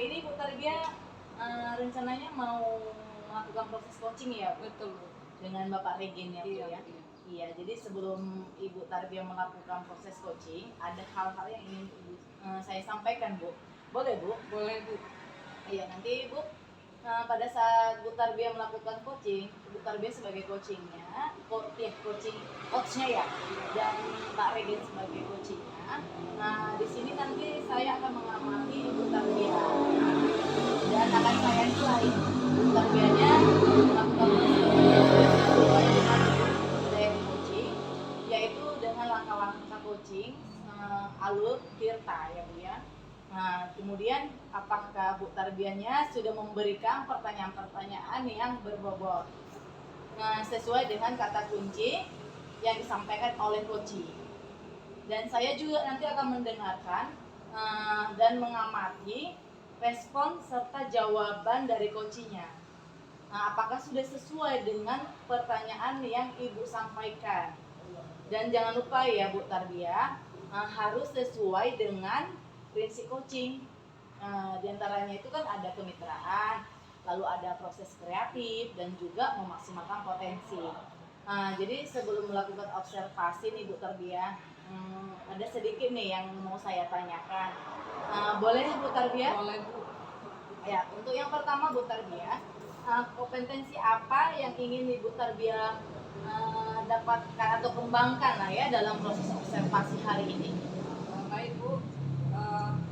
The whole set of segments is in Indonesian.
hari ini Bu Tarbia rencananya mau melakukan proses coaching ya Bu? Betul. Dengan Bapak Regen ya Bu Iya, ya? Iya, jadi sebelum Ibu Tarbia melakukan proses coaching, ada hal-hal yang ingin saya sampaikan Bu. Boleh Bu? Boleh Bu. Iya, nanti Bu pada saat Bu Tarbia melakukan coaching, Bu Tarbia sebagai coachingnya, coachnya ya, dan Pak Regen sebagai coachingnya. Nah, di sini nanti saya akan mengamati Bu Tarbia dan akan saya nilai Bu Tarbianya melakukan sesuai dengan budaya coaching, yaitu dengan langkah-langkah coaching alur tirta ya Bu ya. Nah, kemudian apakah Bu Tarbianya sudah memberikan pertanyaan-pertanyaan yang berbobot sesuai dengan kata kunci yang disampaikan oleh coaching. Dan saya juga nanti akan mendengarkan dan mengamati respon serta jawaban dari coachingnya. Nah, apakah sudah sesuai dengan pertanyaan yang Ibu sampaikan? Dan jangan lupa ya Bu Tarbia, harus sesuai dengan prinsip coaching. Di antaranya itu kan ada kemitraan, lalu ada proses kreatif dan juga memaksimalkan potensi. Jadi sebelum melakukan observasi nih Bu Tarbia, ada sedikit nih yang mau saya tanyakan. Boleh Bu Tarbia? Boleh Bu. Ya, untuk yang pertama Bu Tarbia, kompetensi apa yang ingin Ibu Tarbia dapatkan atau kembangkan lah ya dalam proses observasi hari ini? Baik Bu,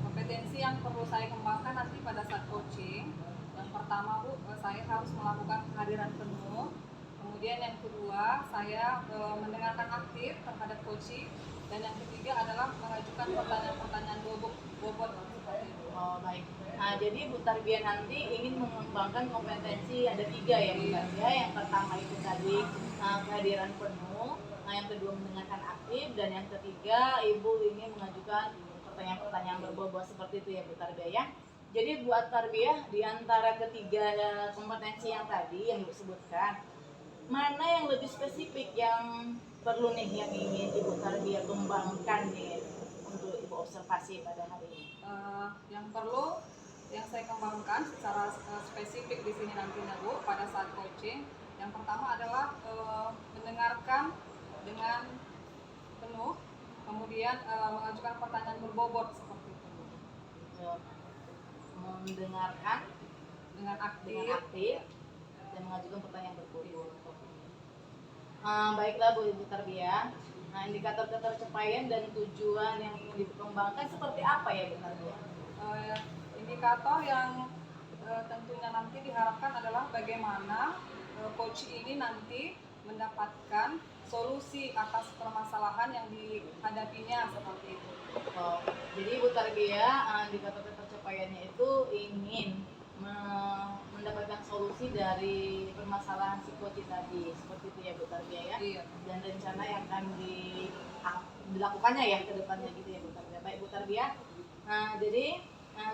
kompetensi yang perlu saya kembangkan nanti pada saat coaching. Yang pertama Bu, saya harus melakukan kehadiran penuh. Kemudian yang kedua, saya mendengarkan aktif terhadap coaching. Dan yang ketiga adalah mengajukan pertanyaan-pertanyaan bobot seperti itu. Oh baik. Nah, jadi Bu Tarbia nanti ingin mengembangkan kompetensi ada 3 ya Bu Tarbia. Yang pertama itu tadi kehadiran penuh, yang kedua mendengarkan aktif, dan yang ketiga Ibu ingin mengajukan pertanyaan-pertanyaan berbobot seperti itu ya Bu Tarbia ya. Jadi buat Tarbia di antara ketiga kompetensi yang tadi yang Ibu sebutkan, mana yang lebih spesifik yang perlu nih yang ingin Ibu Tarbia kembangkan nih untuk Ibu observasi pada hari ini? Yang perlu yang saya kembangkan secara spesifik di sini nantinya Bu pada saat coaching, yang pertama adalah mendengarkan dengan penuh, kemudian mengajukan pertanyaan berbobot seperti itu. Mendengarkan dengan aktif dan mengajukan pertanyaan berbobot. Baiklah Bu Ibu Tarbia. Nah, indikator ketercapaian dan tujuan yang ingin dikembangkan seperti apa ya Bu Tarbia? Indikator yang tentunya nanti diharapkan adalah bagaimana coach ini nanti mendapatkan solusi atas permasalahan yang dihadapinya seperti itu. Jadi Bu Tarbia, indikator ketercapaiannya itu ingin mendapatkan solusi dari permasalahan si coach tadi, seperti itu ya Bu Tarbia ya. Iya. Dan rencana yang akan dilakukannya ya ke depannya gitu ya Bu Tarbia. Baik Bu Tarbia. Nah, jadi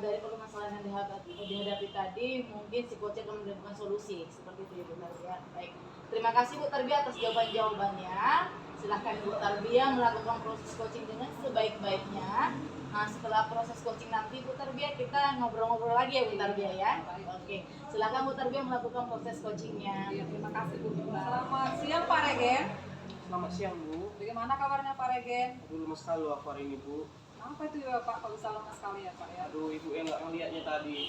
dari permasalahan yang dihadapi tadi, mungkin si coach akan mendapatkan solusi seperti itu ya Bu Tarbia. Baik. Terima kasih Bu Tarbia atas jawaban-jawabannya. Silahkan Bu Tarbia melakukan proses coaching dengan sebaik-baiknya. Nah, setelah proses coaching nanti Bu Tarbia kita ngobrol-ngobrol lagi ya Bu Tarbia ya. Oke, silakan Bu Tarbia melakukan proses coachingnya. Iya, terima kasih Bu. Selamat siang Pak Regen. Selamat siang Bu. Bagaimana kabarnya Pak Regen? Aduh lemas sekali aku hari ini Bu. Apa itu ya Pak? Kalau bisa lemas sekali ya Pak ya. Aduh ibu nggak ngeliatnya tadi.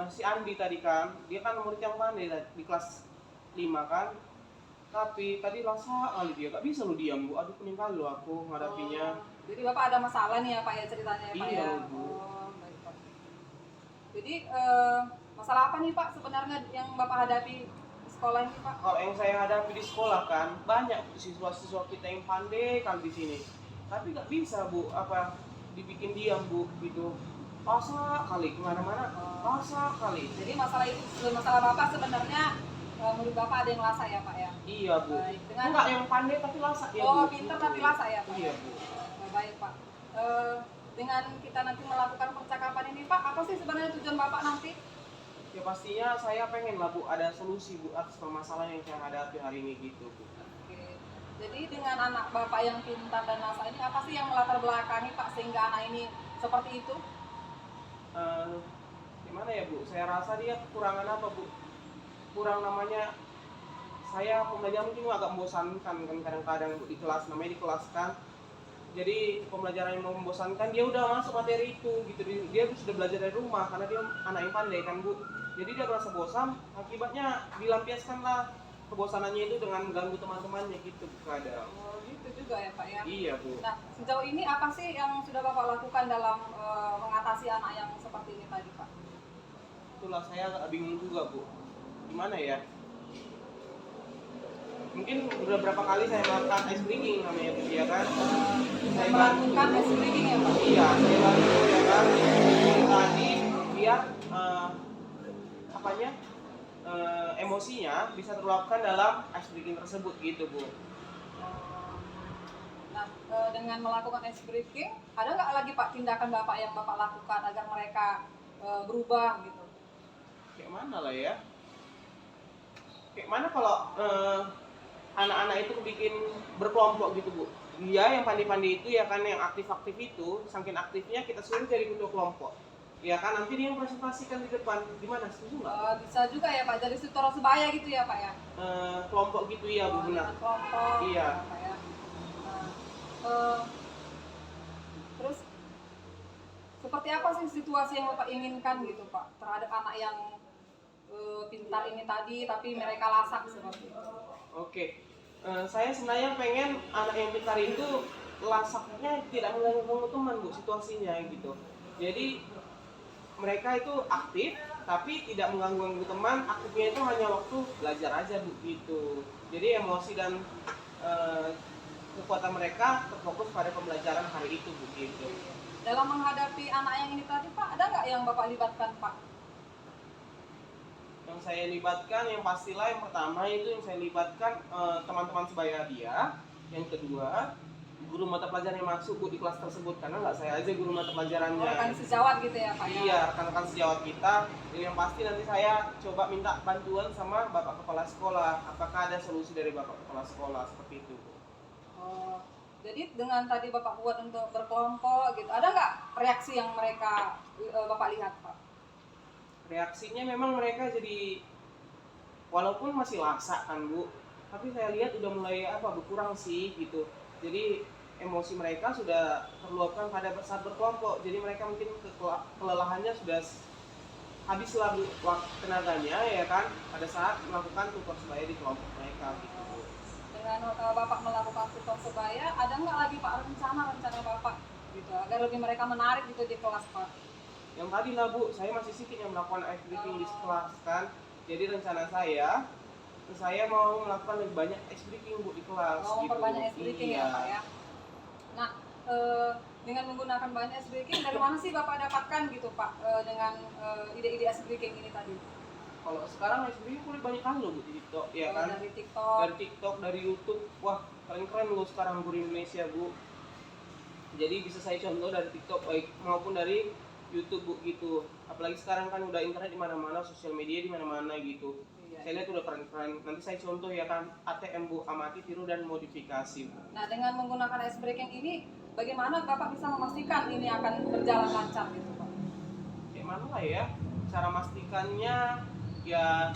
Si Andi tadi kan, dia kan murid yang pandai di kelas 5 kan. Tapi tadi lasa kali dia, gak bisa lu diam Bu. Aduh pening kali lu aku menghadapinya. Jadi Bapak ada masalah nih ya Pak ya ceritanya ya Pak Iya, ya? Bu. Oh, baik Pak. Jadi masalah apa nih Pak sebenarnya yang Bapak hadapi di sekolah ini Pak? Kalau yang saya hadapi di sekolah kan, banyak siswa-siswa kita yang pandai kali di sini. Tapi gak bisa Bu, dibikin diam Bu gitu. Lasa kali kemana-mana, lasa kali. Jadi masalah Bapak sebenarnya menurut Bapak ada yang lasa ya Pak ya? Iya Bu. Baik. Enggak yang pandai tapi lasa ya Bu. Oh pintar tapi lasa ya Pak? Iya Bu. Baik Pak. Dengan kita nanti melakukan percakapan ini Pak, apa sih sebenarnya tujuan Bapak nanti? Ya pastinya saya pengen lah Bu ada solusi Bu atas permasalahan yang saya hadapi hari ini gitu Bu. Oke. Jadi dengan anak Bapak yang pintar dan lasa ini apa sih yang melatar belakangi Pak sehingga anak ini seperti itu? gimana ya Bu, saya rasa dia kekurangan apa Bu, kurang namanya, saya pembelajaran mungkin agak membosankan kan kadang-kadang Bu, di kelas, namanya di kelas kan, jadi pembelajaran yang membosankan, dia udah masuk materi itu gitu, dia sudah belajar dari rumah karena dia anak yang pandai kan Bu, jadi dia merasa bosan, akibatnya dilampiaskanlah kebosanannya itu dengan mengganggu teman-temannya gitu kadang. Oh, gitu juga ya Pak ya. Iya Bu. Nah, sejauh ini apa sih yang sudah Bapak lakukan dalam mengatasi anak yang seperti ini tadi Pak? Itulah saya agak bingung juga Bu, gimana ya, mungkin udah berapa kali saya melakukan ice breaking namanya Bu ya kan, saya bantu, Melakukan ice breaking ya Pak? iya saya bantu ya kan, dari tadi biar apanya, emosinya bisa terluapkan dalam ice breaking tersebut gitu Bu. Nah, dengan melakukan ice breaking, ada nggak lagi Pak tindakan Bapak yang Bapak lakukan agar mereka berubah gitu? Kayak mana lah ya, kayak mana kalau anak-anak itu bikin berkelompok gitu Bu, dia yang pandai-pandai itu ya kan, yang aktif-aktif itu, saking aktifnya kita suruh jadi ketua kelompok ya kan, nanti dia yang presentasikan di depan, gimana, setuju nggak? Bisa juga ya Pak, jadi sutara sebaya gitu ya Pak ya? Kelompok gitu ya Bu, benar. Dengan kelompok Iya. ya, Pak ya. Nah, terus seperti apa sih situasi yang Bapak inginkan gitu Pak terhadap anak yang pintar ini tadi tapi mereka lasak seperti itu? Oke. Saya sebenarnya pengen anak yang pintar itu lasaknya tidak mengganggu teman Bu, situasinya gitu. Jadi mereka itu aktif tapi tidak mengganggu teman, aktifnya itu hanya waktu belajar aja Bu gitu. Jadi emosi dan kekuatan mereka terfokus pada pembelajaran hari itu Bu gitu. Dalam menghadapi anak yang ini tadi Pak, ada nggak yang Bapak libatkan Pak? Yang saya libatkan yang pastilah yang pertama itu yang saya libatkan teman-teman sebaya dia, yang kedua guru mata pelajaran yang masuk Bu di kelas tersebut, karena nggak saya aja guru mata pelajarannya. Rekan sejawat gitu ya Pak ya? Iya, rekan-rekan sejawat kita. Dan yang pasti nanti saya coba minta bantuan sama Bapak Kepala Sekolah, apakah ada solusi dari Bapak Kepala Sekolah seperti itu Bu. Oh, jadi dengan tadi Bapak buat untuk berkelompok gitu, ada nggak reaksi yang mereka Bapak lihat Pak? Reaksinya memang mereka jadi, walaupun masih laksa kan Bu, tapi saya lihat udah mulai berkurang sih gitu. Jadi emosi mereka sudah terluapkan pada saat berkelompok, jadi mereka mungkin kelelahannya sudah habislah waktu tenaganya ya kan pada saat melakukan tutor sebaya di kelompok mereka gitu. Dengan Bapak melakukan tutor sebaya, ada nggak lagi Pak rencana Bapak gitu agar lebih mereka menarik gitu di kelas Pak? Yang tadi lah Bu, saya masih sedikit yang melakukan ice breaking di kelas kan, jadi rencana saya mau melakukan lebih banyak ice breaking Bu di kelas. Mau memperbanyak ice breaking iya. ya Pak ya. Nah, dengan menggunakan banyak ice breaking, dari mana sih Bapak dapatkan gitu Pak dengan ide-ide ice breaking ini tadi? Kalau sekarang ice breaking boleh banyak kan loh Bu di TikTok ya kan. Dari TikTok. Dari TikTok, dari YouTube, wah keren-keren loh sekarang guru Indonesia Bu. Jadi bisa saya contoh dari TikTok baik maupun dari YouTube Bu gitu. Apalagi sekarang kan udah internet di mana-mana, sosial media di mana-mana gitu. Iya. Saya lihat udah keren-keren. Nanti saya contoh ya kan, ATM Bu, amati, tiru dan modifikasi Bu. Nah, dengan menggunakan ice breaking ini, bagaimana Bapak bisa memastikan ini akan berjalan lancar gitu Pak? Kayak mana lah ya, cara memastikannya ya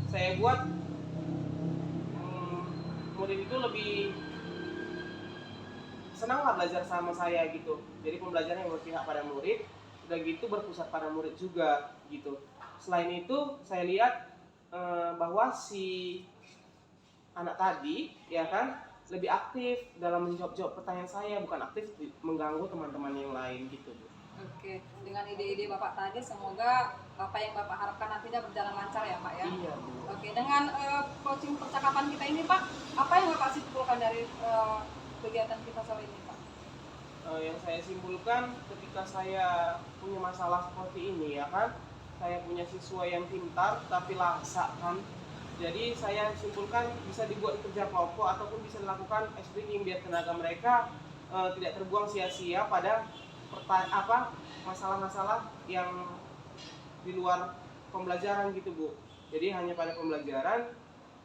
saya buat murid itu lebih senang lah belajar sama saya gitu. Jadi pembelajaran yang berpihak pada murid, udah gitu berpusat pada murid juga gitu. Selain itu saya lihat bahwa si anak tadi ya kan lebih aktif dalam menjawab pertanyaan saya, bukan aktif mengganggu teman-teman yang lain gitu Bu. Oke, dengan ide-ide Bapak tadi semoga apa yang Bapak harapkan nantinya berjalan lancar ya Pak ya. Iya Bu. Oke, dengan coaching percakapan kita ini Pak, apa yang Bapak simpulkan dari kegiatan kita sore ini Pak? Yang saya simpulkan ketika saya punya masalah seperti ini ya kan, saya punya siswa yang pintar tapi laksa kan, jadi saya simpulkan bisa dibuat kerja kelompok ataupun bisa dilakukan ice breaking biar tenaga mereka tidak terbuang sia-sia pada masalah-masalah yang di luar pembelajaran gitu Bu. Jadi hanya pada pembelajaran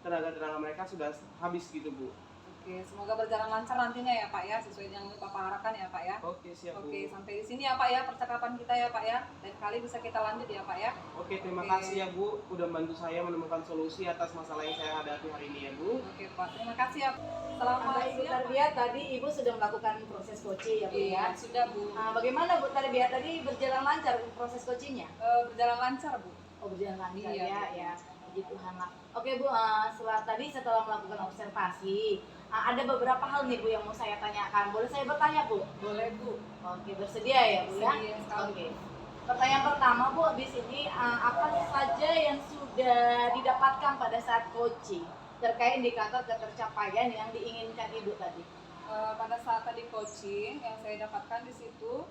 tenaga mereka sudah habis gitu Bu. Oke, Oke, semoga berjalan lancar nantinya ya Pak ya, sesuai yang Bapak harapkan ya Pak ya. Oke, siap Bu. Oke, sampai di sini ya Pak ya percakapan kita ya Pak ya. Lain kali bisa kita lanjut ya Pak ya. Oke, terima Oke. kasih ya Bu, udah bantu saya menemukan solusi atas masalah yang saya hadapi hari ini ya Bu. Oke Pak, terima kasih ya. Selamat Baik Bu siang. Tarbiyah, tadi Ibu sudah melakukan proses coaching ya Bu Iya, ya. sudah Bu. Bagaimana Bu Tarbiyah tadi berjalan lancar proses coachingnya? Berjalan lancar Bu. Oh berjalan lancar Iya, ya, Bu. ya. Puji Tuhan lah. Oke Bu, setelah melakukan observasi, ada beberapa hal nih Bu yang mau saya tanyakan. Boleh saya bertanya Bu? Boleh Bu. Oke, bersedia ya Bu ya? Bersedia sekali. Oke. Pertanyaan pertama Bu, habis ini apa saja yang sudah didapatkan pada saat coaching terkait indikator ketercapaian yang diinginkan Ibu tadi? Pada saat tadi coaching yang saya dapatkan di situ,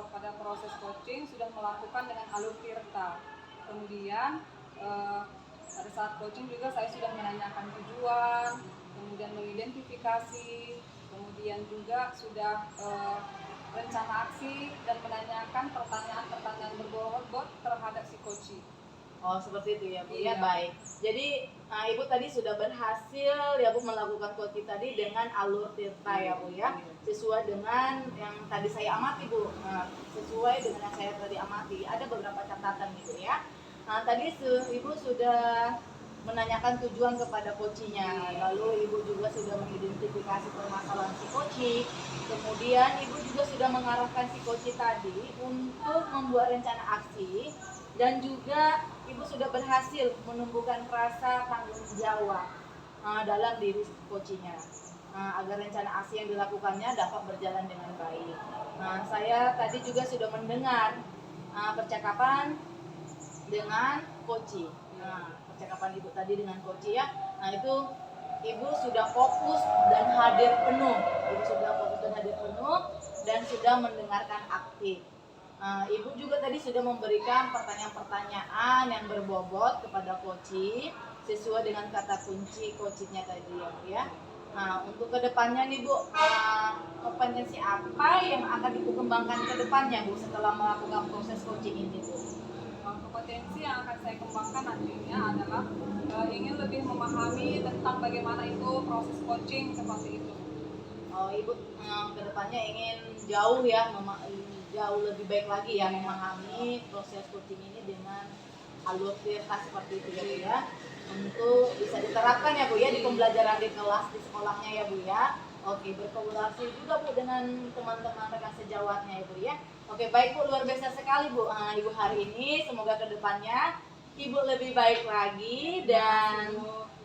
pada proses coaching sudah melakukan dengan alur tirta. Kemudian pada saat coaching juga saya sudah menanyakan tujuan, kemudian mengidentifikasi, kemudian juga sudah rencana aksi dan menanyakan pertanyaan-pertanyaan berbobot terhadap si coaching. Oh seperti itu ya Bu ya, Iya. baik. Jadi Ibu tadi sudah berhasil ya Bu melakukan coaching tadi dengan alur tirta ya Bu ya, sesuai dengan yang tadi saya amati Bu. Sesuai dengan yang saya tadi amati, ada beberapa catatan gitu ya. Tadi Ibu sudah menanyakan tujuan kepada coachingnya, lalu Ibu juga sudah mengidentifikasi permasalahan si coaching, kemudian Ibu juga sudah mengarahkan si coaching tadi untuk membuat rencana aksi, dan juga Ibu sudah berhasil menumbuhkan rasa tanggung jawab dalam diri coachingnya, agar rencana aksi yang dilakukannya dapat berjalan dengan baik. Saya tadi juga sudah mendengar percakapan dengan coaching. Percakapan Ibu tadi dengan coaching ya. Itu Ibu sudah fokus dan hadir penuh. Ibu sudah fokus dan hadir penuh dan sudah mendengarkan aktif. Ibu juga tadi sudah memberikan pertanyaan-pertanyaan yang berbobot kepada coaching sesuai dengan kata kunci coachingnya tadi ya Bu ya. Untuk kedepannya nih Bu, kompetensi apa yang akan Ibu kembangkan ke depannya Bu setelah melakukan proses coaching ini Bu? Kompetensi yang akan saya kembangkan nantinya adalah ingin lebih memahami tentang bagaimana itu proses coaching seperti itu. Ibu kedepannya ingin jauh ya, jauh lebih baik lagi ya memahami proses coaching ini dengan alur tirta seperti itu ya Bu ya, untuk bisa diterapkan ya Bu ya di pembelajaran di kelas di sekolahnya ya Bu ya. Oke, berkolaborasi juga Bu dengan teman-teman rekan sejawatnya ya Bu ya. Oke, baik Bu, luar biasa sekali Bu Ibu hari ini. Semoga kedepannya Ibu lebih baik lagi dan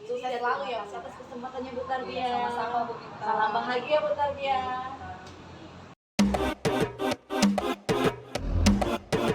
sukses selalu ya atas kesempatannya Bu Tarbiyah. Sama-sama Bu Minta. Salam bahagia Bu Tarbiyah.